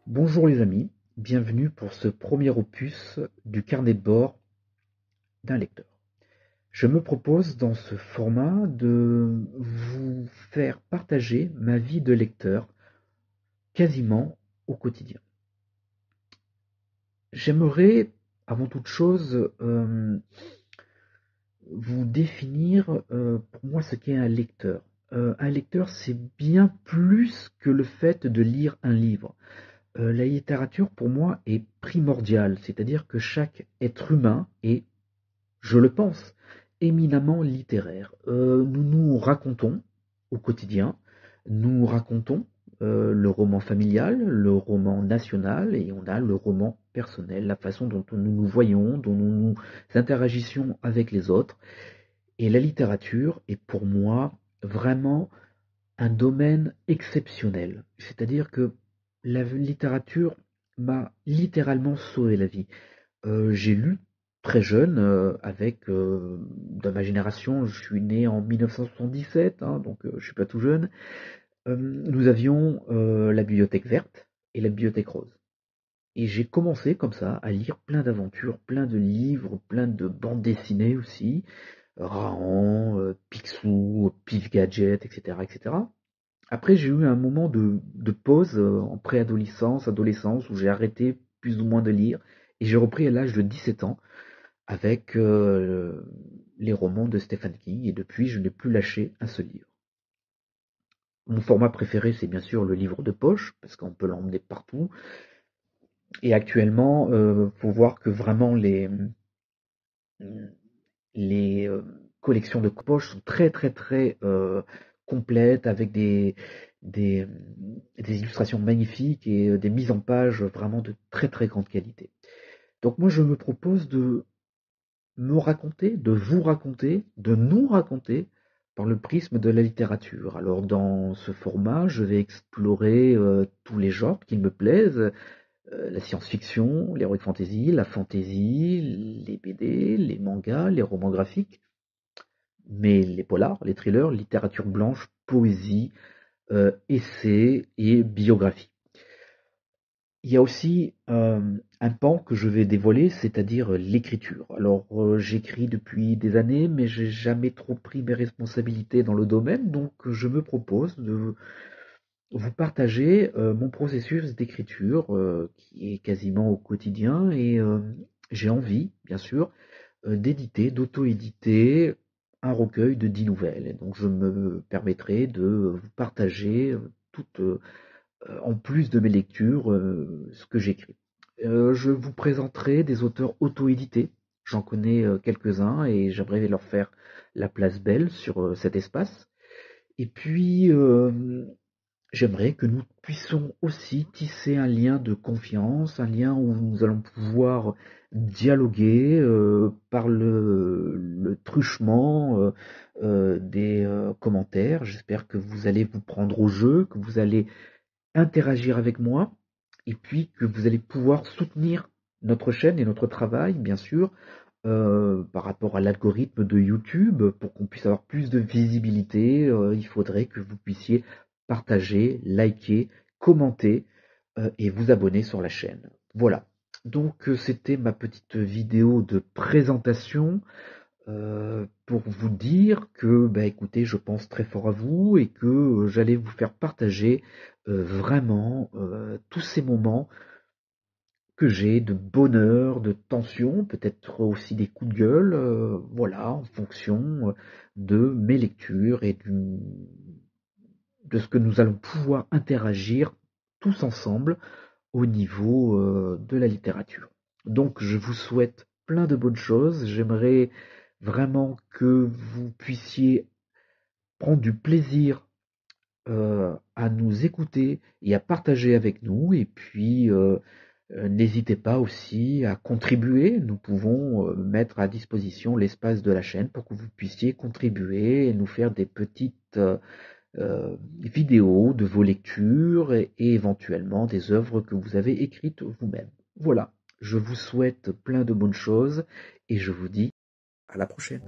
Bonjour les amis, bienvenue pour ce premier opus du carnet de bord d'un lecteur. Je me propose dans ce format de vous faire partager ma vie de lecteur quasiment au quotidien. J'aimerais avant toute chose vous définir pour moi ce qu'est un lecteur. Un lecteur, c'est bien plus que le fait de lire un livre. La littérature, pour moi, est primordiale, c'est-à-dire que chaque être humain est, je le pense, éminemment littéraire. Nous nous racontons au quotidien, nous racontons le roman familial, le roman national, et on a le roman personnel, la façon dont nous nous voyons, dont nous nous interagissions avec les autres. Et la littérature est pour moi vraiment un domaine exceptionnel. C'est-à-dire que la littérature m'a littéralement sauvé la vie. J'ai lu très jeune, dans ma génération, je suis né en 1977, hein, donc je suis pas tout jeune. Nous avions la bibliothèque verte et la bibliothèque rose. Et j'ai commencé comme ça à lire plein d'aventures, plein de livres, plein de bandes dessinées aussi, Rahan, Picsou, Pif Gadget, etc., etc. Après, j'ai eu un moment de pause en préadolescence, adolescence, où j'ai arrêté plus ou moins de lire, et j'ai repris à l'âge de 17 ans avec les romans de Stephen King, et depuis, je n'ai plus lâché un seul livre. Mon format préféré, c'est bien sûr le livre de poche, parce qu'on peut l'emmener partout, et actuellement, faut voir que vraiment les collections de poche sont très très très complètes avec des, des illustrations magnifiques et des mises en page vraiment de très très grande qualité. Donc moi je me propose de me raconter, de vous raconter, de nous raconter par le prisme de la littérature. Alors dans ce format, je vais explorer tous les genres qui me plaisent, la science-fiction, l'heroic fantasy, les BD, les mangas, les romans graphiques, mais les polars, les thrillers, littérature blanche, poésie, essais et biographie. Il y a aussi un pan que je vais dévoiler, c'est-à-dire l'écriture. Alors j'écris depuis des années, mais j'ai jamais trop pris mes responsabilités dans le domaine, donc je me propose de vous partager mon processus d'écriture qui est quasiment au quotidien et j'ai envie, bien sûr, d'éditer, d'auto-éditer un recueil de 10 nouvelles. Et donc je me permettrai de vous partager en plus de mes lectures, ce que j'écris. Je vous présenterai des auteurs auto-édités. J'en connais quelques-uns et j'aimerais leur faire la place belle sur cet espace. Et puis, j'aimerais que nous puissions aussi tisser un lien de confiance, un lien où nous allons pouvoir dialoguer par le truchement des commentaires. J'espère que vous allez vous prendre au jeu, que vous allez interagir avec moi, et puis que vous allez pouvoir soutenir notre chaîne et notre travail, bien sûr, par rapport à l'algorithme de YouTube, pour qu'on puisse avoir plus de visibilité, il faudrait que vous puissiez partager, liker, commenter et vous abonner sur la chaîne. Voilà. Donc c'était ma petite vidéo de présentation pour vous dire que, bah, écoutez, je pense très fort à vous et que j'allais vous faire partager vraiment tous ces moments que j'ai de bonheur, de tension, peut-être aussi des coups de gueule, voilà, en fonction de mes lectures et de ce que nous allons pouvoir interagir tous ensemble au niveau de la littérature. Donc je vous souhaite plein de bonnes choses. J'aimerais vraiment que vous puissiez prendre du plaisir à nous écouter et à partager avec nous. Et puis n'hésitez pas aussi à contribuer. Nous pouvons mettre à disposition l'espace de la chaîne pour que vous puissiez contribuer et nous faire des petites vidéos de vos lectures et éventuellement des œuvres que vous avez écrites vous-même. Voilà, je vous souhaite plein de bonnes choses et je vous dis à la prochaine.